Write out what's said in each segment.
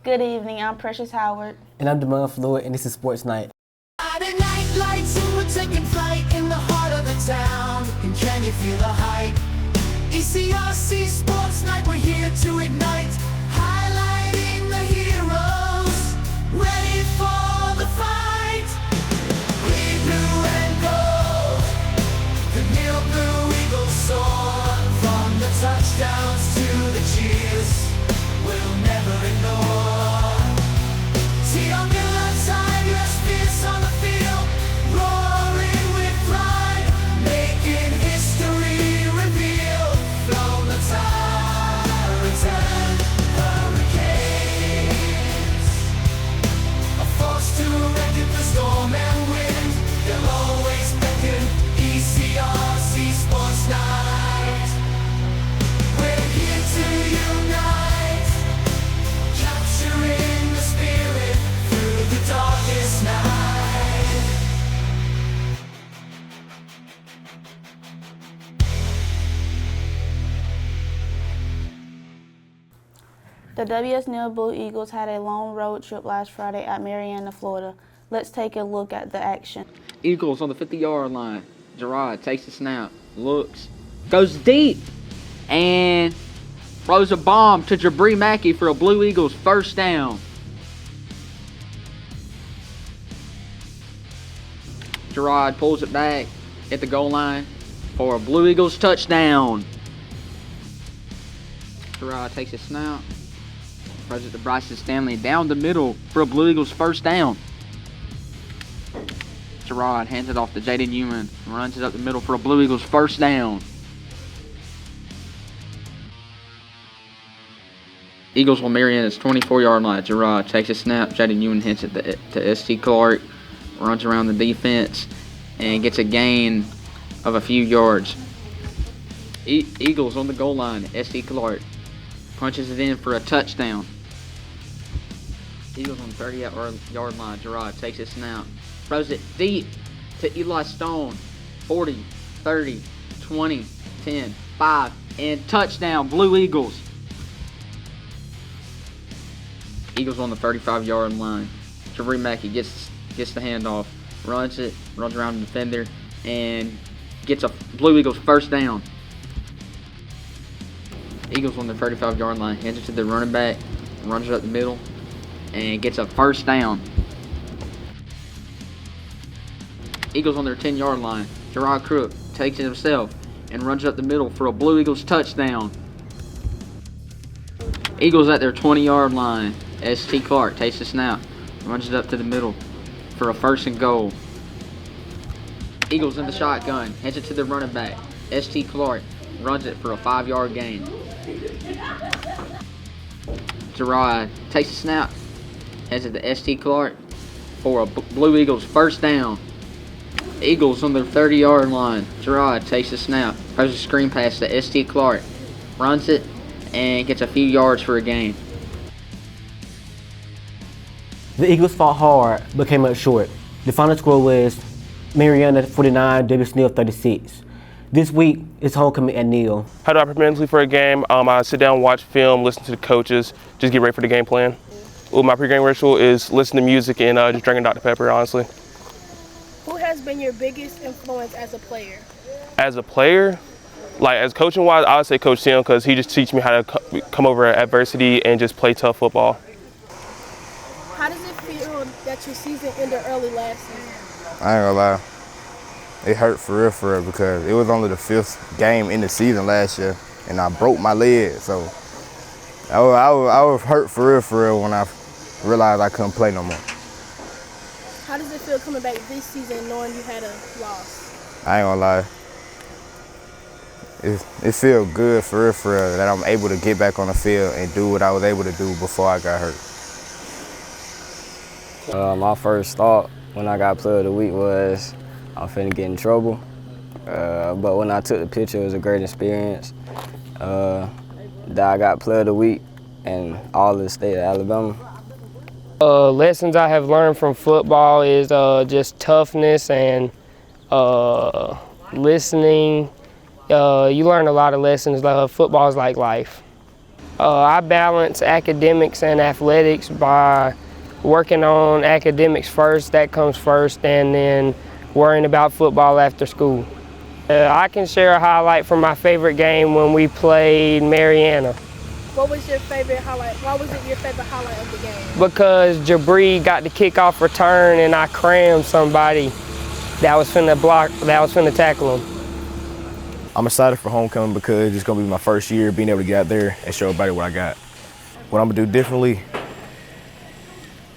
Good evening, I'm Precious Howard. And I'm Damon Floyd, and this is Sports Night. Friday night lights and we're taking flight in the heart of the town. And can you feel the hype? ECRC Sports Night, we're here to ignite, highlighting the heroes, ready for the fight. Green, blue, and gold, the Neil Blue Eagles soar. From the touchdowns to the cheers, we'll never ignore. See our Miller Tigers fierce on the field, roaring with pride, making history reveal. Flown the tyrants and hurricanes, a force to reckon the storm and wind. They'll always beckon. ECRC Sports Night, we're here to unite, capturing the spirit through the darkest night. The W.S. Neil Blue Eagles had a long road trip last Friday at Marianna, Florida. Let's take a look at the action. Eagles on the 50-yard line. Gerard takes the snap, looks, goes deep, and throws a bomb to Jabri Mackey for a Blue Eagles first down. Gerard pulls it back at the goal line for a Blue Eagles touchdown. Gerard takes a snap, throws it to Bryson Stanley down the middle for a Blue Eagles first down. Gerard hands it off to Jaden Newman, runs it up the middle for a Blue Eagles first down. Eagles will Marianna's 24-yard line. Gerard takes a snap, Jaden Newman hands it to S.T. Clark, runs around the defense, and gets a gain of a few yards. Eagles on the goal line. S.T. Clark punches it in for a touchdown. Eagles on the 30-yard line. Gerard takes a snap, throws it deep to Eli Stone. 40, 30, 20, 10, 5, and touchdown, Blue Eagles. Eagles on the 35-yard line. Jabri Mackey gets the handoff, runs around the defender, and gets a Blue Eagles first down. Eagles on the 35-yard line, hands it to the running back, runs it up the middle, and gets a first down. Eagles on their 10-yard line. Gerard Crook takes it himself and runs up the middle for a Blue Eagles touchdown. Eagles at their 20-yard line. S.T. Clark takes the snap, runs it up to the middle for a first and goal. Eagles in the shotgun, hands it to the running back. S.T. Clark runs it for a 5-yard gain. Gerard takes the snap, hands it to S.T. Clark for a Blue Eagles first down. Eagles on their 30-yard line. Gerard takes the snap, throws a screen pass to S.T. Clark, runs it, and gets a few yards for a gain. The Eagles fought hard, but came up short. The final score was Marianna 49, W.S. Neil 36. This week, it's homecoming at Neil. How do I prepare mentally for a game? I sit down, watch film, listen to the coaches, just get ready for the game plan. Well, my pregame ritual is listen to music and just drinking Dr. Pepper, honestly. Who has been your biggest influence as a player? As a player, as coaching-wise, I would say Coach Tim, because he just teaches me how to come over adversity and just play tough football. How does it feel that your season ended early last season? I ain't gonna lie. It hurt for real, because it was only the 5th game in the season last year, and I broke my leg. So I was hurt for real when I realized I couldn't play no more. How does it feel coming back this season knowing you had a loss? I ain't gonna lie. It feels good for real that I'm able to get back on the field and do what I was able to do before I got hurt. My first thought when I got Player of the Week was I'm finna get in trouble. But when I took the picture, it was a great experience. That I got Player of the Week in all of the state of Alabama. Lessons I have learned from football is just toughness and listening. You learn a lot of lessons. Football is like life. I balance academics and athletics by working on academics first, that comes first, and then worrying about football after school. I can share a highlight from my favorite game when we played Marianna. What was your favorite highlight? Why was it your favorite highlight of the game? Because Jabri got the kickoff return and I crammed somebody that was finna tackle him. I'm excited for homecoming because it's gonna be my first year being able to get out there and show everybody what I got. What I'm gonna do differently,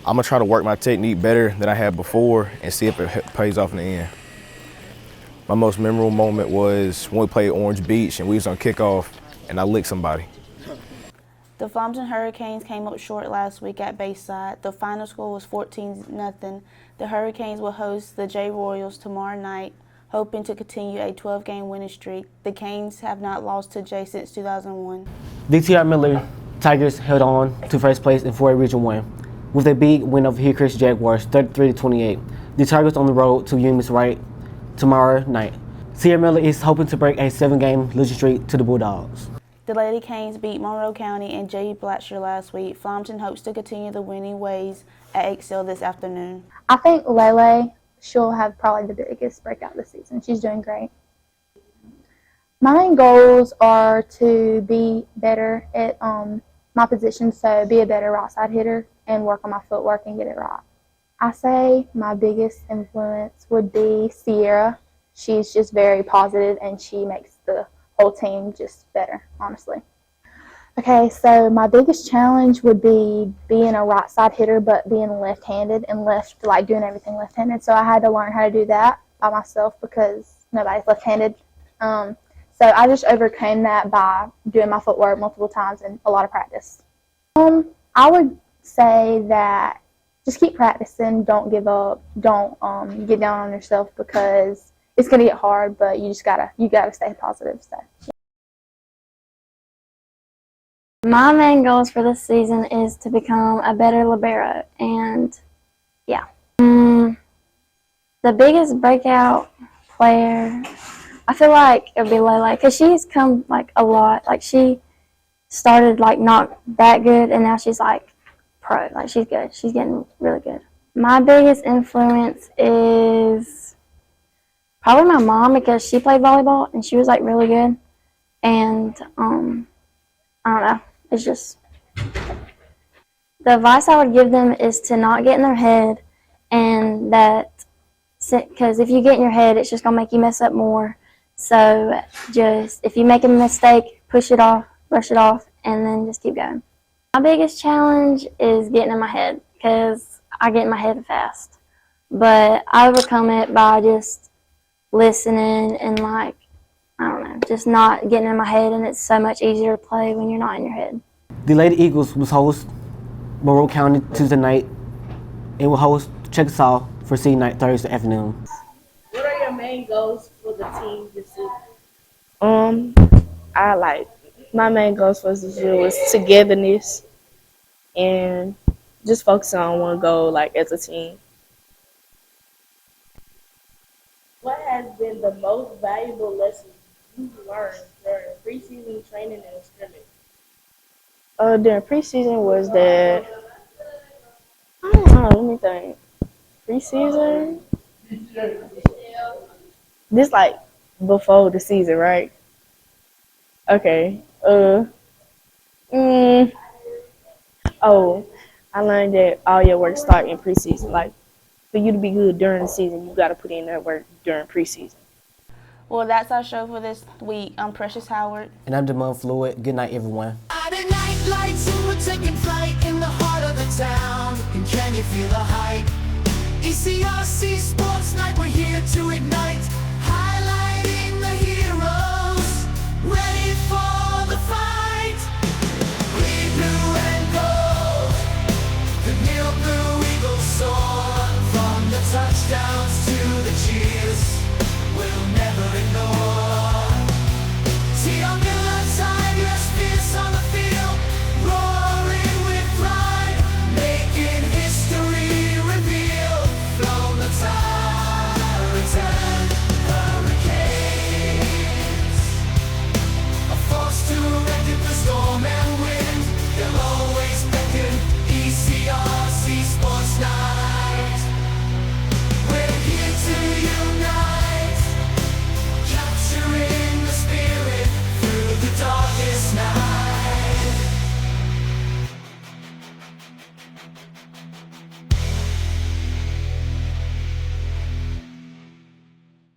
I'm gonna try to work my technique better than I had before and see if it pays off in the end. My most memorable moment was when we played Orange Beach and we was on kickoff and I licked somebody. The Flompton Hurricanes came up short last week at Bayside. The final score was 14-0. The Hurricanes will host the J Royals tomorrow night, hoping to continue a 12-game winning streak. The Canes have not lost to J since 2001. DTR Miller Tigers held on to first place in 4A Region 1 with a big win over Hillcrest Jaguars 33-28. The Tigers on the road to Humus Wright tomorrow night. Sierra Miller is hoping to break a 7-game losing streak to the Bulldogs. The Lady Canes beat Monroe County and J. Blackshear last week. Flompton hopes to continue the winning ways at Excel this afternoon. I think Lele, she'll have probably the biggest breakout this season. She's doing great. My main goals are to be better at my position, so be a better right side hitter and work on my footwork and get it right. I say my biggest influence would be Sierra. She's just very positive and she makes the whole team just better, honestly. Okay, so my biggest challenge would be being a right side hitter but being left-handed and doing everything left-handed. So I had to learn how to do that by myself because nobody's left-handed. So I just overcame that by doing my footwork multiple times and a lot of practice. I would say that just keep practicing, don't give up, don't get down on yourself because it's gonna get hard, but you gotta stay positive. So. My main goals for this season is to become a better libero, and yeah. The biggest breakout player, I feel like it would be Lele, because she's come like a lot. Like she started like not that good, and now she's like pro. Like she's good. She's getting really good. My biggest influence is probably my mom because she played volleyball and she was like really good, and I don't know. It's just, the advice I would give them is to not get in their head, and that, because if you get in your head, it's just going to make you mess up more. So just, if you make a mistake, push it off, brush it off, and then just keep going. My biggest challenge is getting in my head, because I get in my head fast. But I overcome it by just listening and like, I don't know, just not getting in my head, and it's so much easier to play when you're not in your head. The Lady Eagles will host Monroe County Tuesday night and will host Chickasaw for senior night Thursday afternoon. What are your main goals for the team this season? My main goals for this year was togetherness and just focusing on one goal, like as a team. What has been the most valuable lesson you've learned during preseason training and scrimmage? During preseason was that, I don't know, let me think. Preseason? This like before the season, right? Okay. I learned that all your work starts in preseason. Like, for you to be good during the season, you got to put in that work during preseason. Well, that's our show for this week. I'm Precious Howard. And I'm Damon Floyd. Good night, everyone. Friday night lights and we're taking flight in the heart of the town. And can you feel the hype? ECRC Sports Night, we're here to ignite.